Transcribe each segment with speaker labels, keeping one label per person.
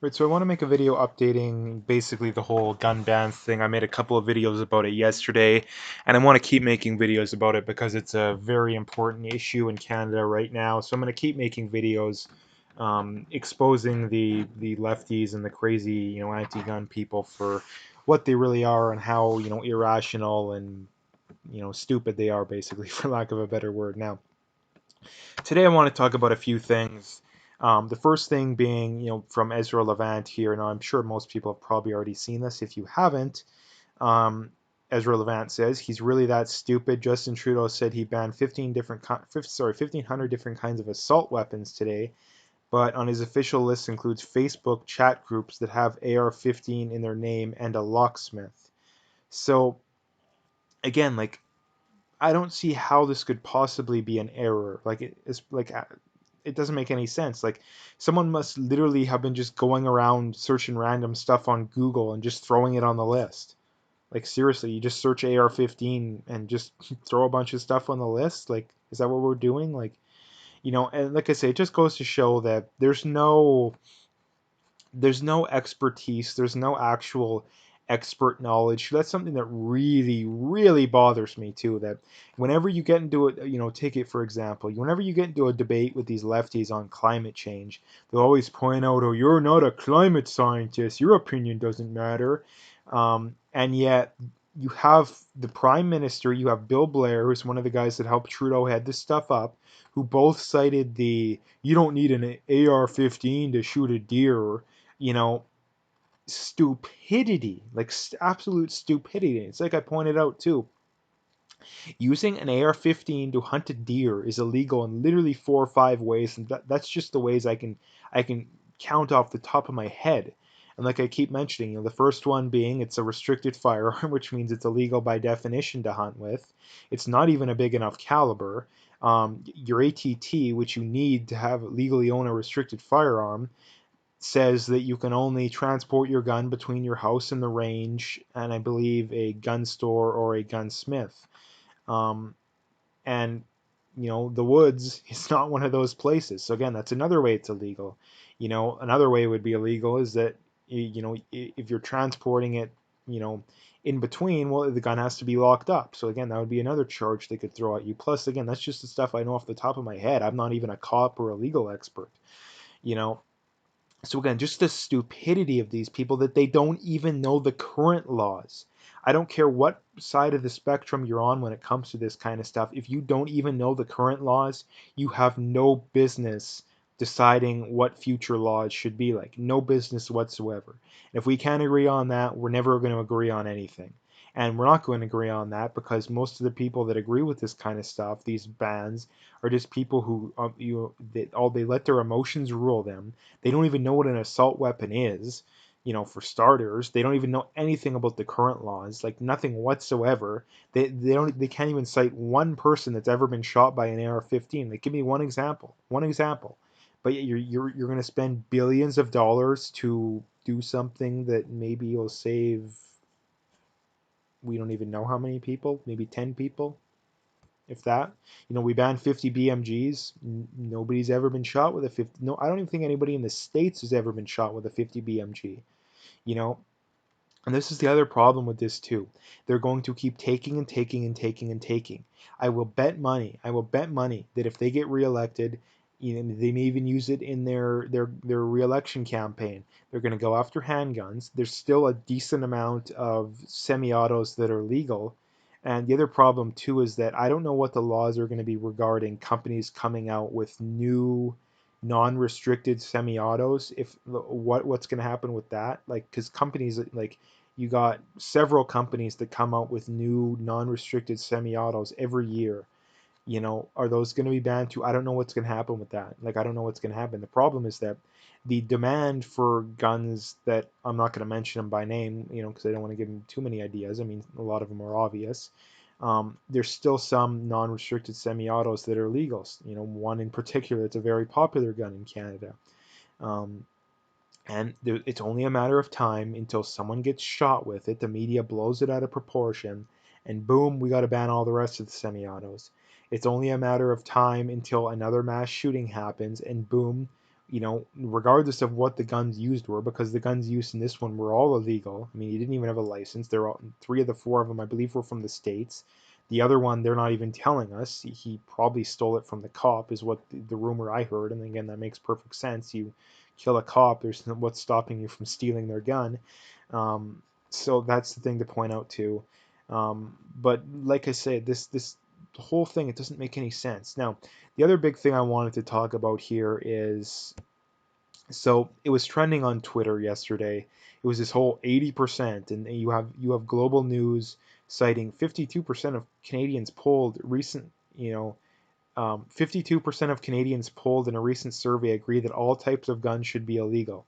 Speaker 1: Right, so I want to make a video updating basically the whole gun bans thing. I made a couple of videos about it yesterday, and I want to keep making videos about it because it's a very important issue in Canada right now. So I'm going to keep making videos exposing the lefties and the crazy, anti-gun people for what they really are and how, irrational and, stupid they are, basically, for lack of a better word. Now, today I want to talk about a few things. The first thing being, from Ezra Levant here. Now, I'm sure most people have probably already seen this. If you haven't, um, Ezra Levant says he's really that stupid. Justin Trudeau said he banned 1,500 different kinds of assault weapons today, but on his official list includes Facebook chat groups that have AR-15 in their name and a locksmith. So again, like, I don't see how this could possibly be an error. Like, it's like it doesn't make any sense. Like, someone must literally have been just going around searching random stuff on Google and just throwing it on the list. Like, seriously, you just search AR-15 and just throw a bunch of stuff on the list? Like, is that what we're doing? Like, and like I say, it just goes to show that there's no expertise, there's no actual expert knowledge. That's something that really, really bothers me too. That whenever you get into it, take it for example, whenever you get into a debate with these lefties on climate change, they'll always point out, "Oh, you're not a climate scientist. Your opinion doesn't matter," and yet you have the prime minister, you have Bill Blair, who's one of the guys that helped Trudeau head this stuff up, who both cited the "you don't need an AR-15 to shoot a deer," you know, stupidity, like absolute stupidity. It's like I pointed out too. Using an AR-15 to hunt a deer is illegal in literally 4 or 5 ways, and that's just the ways I can count off the top of my head. And like I keep mentioning, the first one being it's a restricted firearm, which means it's illegal by definition to hunt with. It's not even a big enough caliber. Your ATT, which you need to have legally own a restricted firearm, says that you can only transport your gun between your house and the range, and I believe a gun store or a gunsmith. Um, and the woods is not one of those places. So again, that's another way it's illegal. Another way it would be illegal is that if you're transporting it, you know, in between, well, the gun has to be locked up. So again, that would be another charge they could throw at you. Plus, again, that's just the stuff I know off the top of my head. I'm not even a cop or a legal expert. You know, so again, just the stupidity of these people that they don't even know the current laws. I don't care what side of the spectrum you're on when it comes to this kind of stuff. If you don't even know the current laws, you have no business deciding what future laws should be like. No business whatsoever. And if we can't agree on that, we're never going to agree on anything. And we're not going to agree on that because most of the people that agree with this kind of stuff, these bans, are just people who they let their emotions rule them. They don't even know what an assault weapon is. For starters, they don't even know anything about the current laws, like nothing whatsoever. They can't even cite one person that's ever been shot by an AR-15. Like, give me one example. But you're going to spend billions of dollars to do something that maybe will save, we don't even know how many people, maybe 10 people, if that. We banned 50 BMGs. Nobody's ever been shot with a 50. No, I don't even think anybody in the States has ever been shot with a 50 BMG. You know, and this is the other problem with this too. They're going to keep taking and taking and taking and taking. I will bet money that if they get reelected, they may even use it in their reelection campaign. They're going to go after handguns. There's still a decent amount of semi-autos that are legal. And the other problem too is that I don't know what the laws are going to be regarding companies coming out with new non-restricted semi-autos. If what's going to happen with that, like, because companies, like, you got several companies that come out with new non-restricted semi-autos every year. Are those going to be banned too? I don't know what's going to happen with that. Like, I don't know what's going to happen. The problem is that the demand for guns that I'm not going to mention them by name, because I don't want to give them too many ideas. I mean, a lot of them are obvious. There's still some non-restricted semi-autos that are legal. One in particular, it's a very popular gun in Canada. Um, and it's only a matter of time until someone gets shot with it, the media blows it out of proportion, and boom, we got to ban all the rest of the semi-autos. It's only a matter of time until another mass shooting happens, and boom, regardless of what the guns used were, because the guns used in this one were all illegal. I mean, he didn't even have a license. They're all, three of the four of them, I believe, were from the States. The other one, they're not even telling us. He probably stole it from the cop, is what the rumor I heard. And again, that makes perfect sense. You kill a cop, there's what's stopping you from stealing their gun. Um, so that's the thing to point out too. But like I said, this whole thing, it doesn't make any sense. Now, the other big thing I wanted to talk about here is, so it was trending on Twitter yesterday. It was this whole 80%, and you have Global News citing 52% of Canadians polled recent, 52% of Canadians polled in a recent survey agree that all types of guns should be illegal.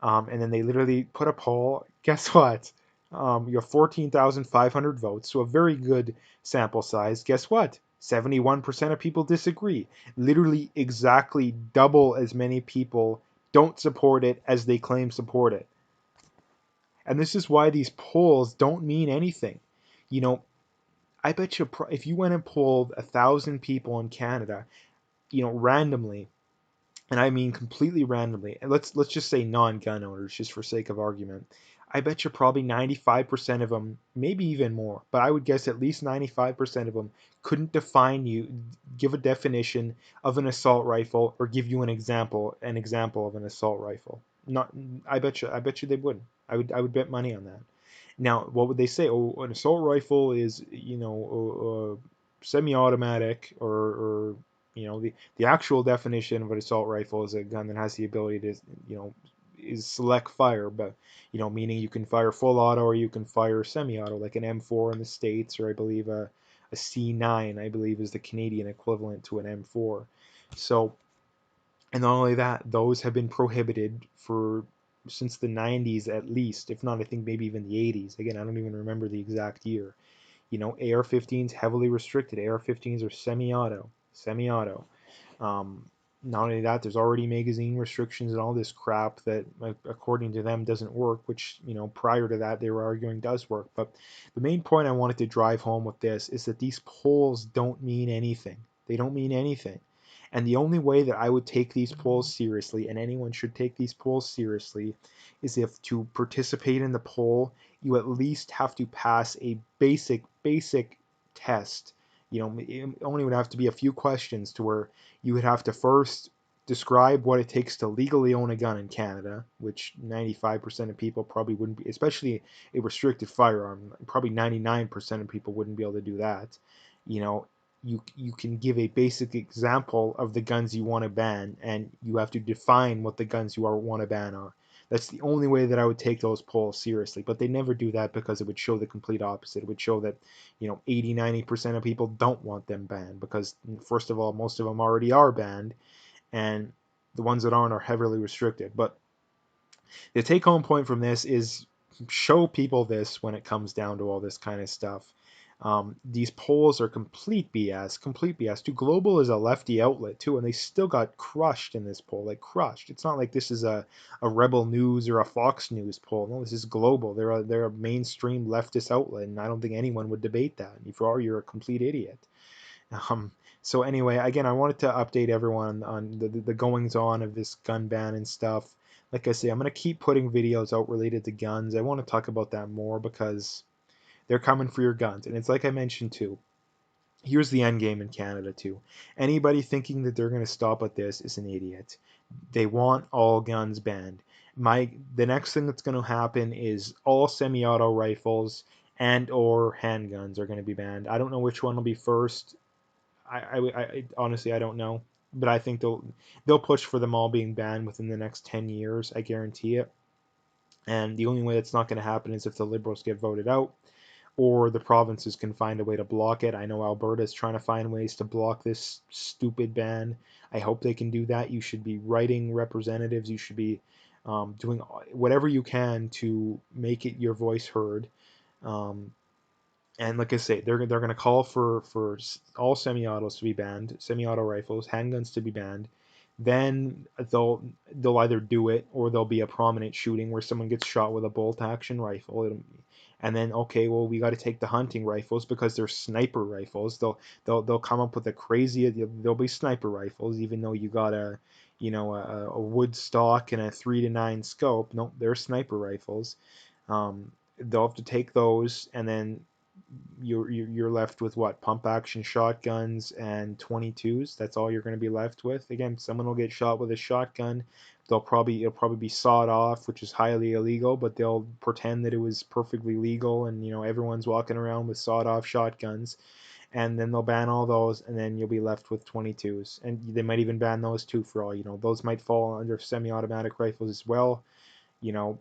Speaker 1: And then they literally put a poll. Guess what? You have 14,500 votes, so a very good sample size. Guess what? 71% of people disagree. Literally exactly double as many people don't support it as they claim support it. And this is why these polls don't mean anything. You know, I bet you if you went and polled 1,000 people in Canada, randomly, and I mean completely randomly, and let's just say non-gun owners, just for sake of argument, I bet you probably 95% of them, maybe even more, but I would guess at least 95% of them couldn't give a definition of an assault rifle or give you an example of an assault rifle. Not, I bet you they wouldn't. I would bet money on that. Now, what would they say? Oh, an assault rifle is, semi-automatic, or the actual definition of an assault rifle is a gun that has the ability to, you know, is select fire, but meaning you can fire full auto or you can fire semi-auto, like an M4 in the States, or I believe a C9, I believe, is the Canadian equivalent to an M4. So, and not only that, those have been prohibited for since the 90s at least, if not, I think maybe even the 80s. Again, I don't even remember the exact year. AR-15s heavily restricted. AR-15s are semi-auto, semi-auto. Um, Not only that, there's already magazine restrictions and all this crap that, according to them, doesn't work, which, prior to that, they were arguing does work. But the main point I wanted to drive home with this is that these polls don't mean anything. They don't mean anything. And the only way that I would take these polls seriously, and anyone should take these polls seriously, is if to participate in the poll, you at least have to pass a basic test. It only would have to be a few questions to where you would have to first describe what it takes to legally own a gun in Canada, which 95% of people probably wouldn't be, especially a restricted firearm. Probably 99% of people wouldn't be able to do that. You know, you can give a basic example of the guns you want to ban, and you have to define what the guns you want to ban are. That's the only way that I would take those polls seriously. But they never do that because it would show the complete opposite. It would show that, 80, 90% of people don't want them banned because, first of all, most of them already are banned, and the ones that aren't are heavily restricted. But the take home point from this is show people this when it comes down to all this kind of stuff. These polls are complete BS, complete BS. Too Global is a lefty outlet too, and they still got crushed in this poll, like crushed. It's not like this is a Rebel News or a Fox News poll. No, this is Global. They're a mainstream leftist outlet, and I don't think anyone would debate that. If you are, you're a complete idiot. Um, so anyway, again, I wanted to update everyone on the goings on of this gun ban and stuff. Like I say, I'm gonna keep putting videos out related to guns. I want to talk about that more because they're coming for your guns, and it's like I mentioned too. Here's the end game in Canada too. Anybody thinking that they're gonna stop at this is an idiot. They want all guns banned. The next thing that's gonna happen is all semi-auto rifles and or handguns are gonna be banned. I don't know which one will be first. I honestly I don't know, but I think they'll push for them all being banned within the next 10 years. I guarantee it. And the only way that's not going to happen is if the Liberals get voted out, or the provinces can find a way to block it. I know Alberta is trying to find ways to block this stupid ban. I hope they can do that. You should be writing representatives. You should be doing whatever you can to make it your voice heard. Um, and like I say, they're going to call for all semi-autos to be banned, semi-auto rifles, handguns to be banned. Then they'll either do it or there'll be a prominent shooting where someone gets shot with a bolt action rifle. And then okay, well we got to take the hunting rifles because they're sniper rifles. They'll come up with a crazy. There'll be sniper rifles even though you gotta you know, a wood stock and a 3 to 9 scope. Nope, they're sniper rifles. They'll have to take those, and then you're left with what, pump action shotguns and 22s. That's all you're going to be left with. Again, someone will get shot with a shotgun. It'll probably be sawed off, which is highly illegal, but they'll pretend that it was perfectly legal, and everyone's walking around with sawed off shotguns. And then they'll ban all those, and then you'll be left with 22s, and they might even ban those too, for all you know. Those might fall under semi-automatic rifles as well.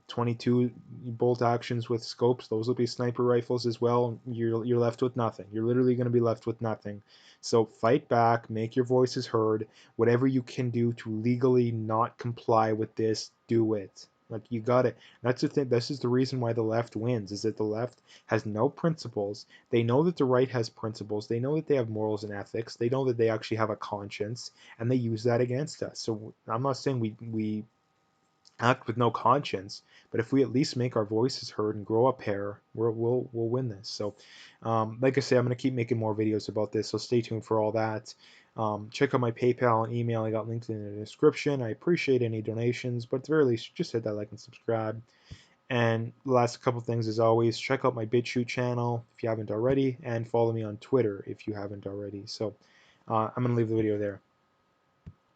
Speaker 1: 22 bolt actions with scopes, those will be sniper rifles as well. You're left with nothing. You're literally going to be left with nothing. So fight back, make your voices heard. Whatever you can do to legally not comply with this, do it. Like, you got it. That's the thing. This is the reason why the left wins, is that the left has no principles. They know that the right has principles. They know that they have morals and ethics. They know that they actually have a conscience, and they use that against us. So I'm not saying we act with no conscience, but if we at least make our voices heard and grow a pair, we'll win this. So, like I say, I'm gonna keep making more videos about this. So stay tuned for all that. Check out my PayPal and email. I got linked in the description. I appreciate any donations, but at the very least, just hit that like and subscribe. And the last couple things, as always, check out my BitChute channel if you haven't already, and follow me on Twitter if you haven't already. So I'm gonna leave the video there.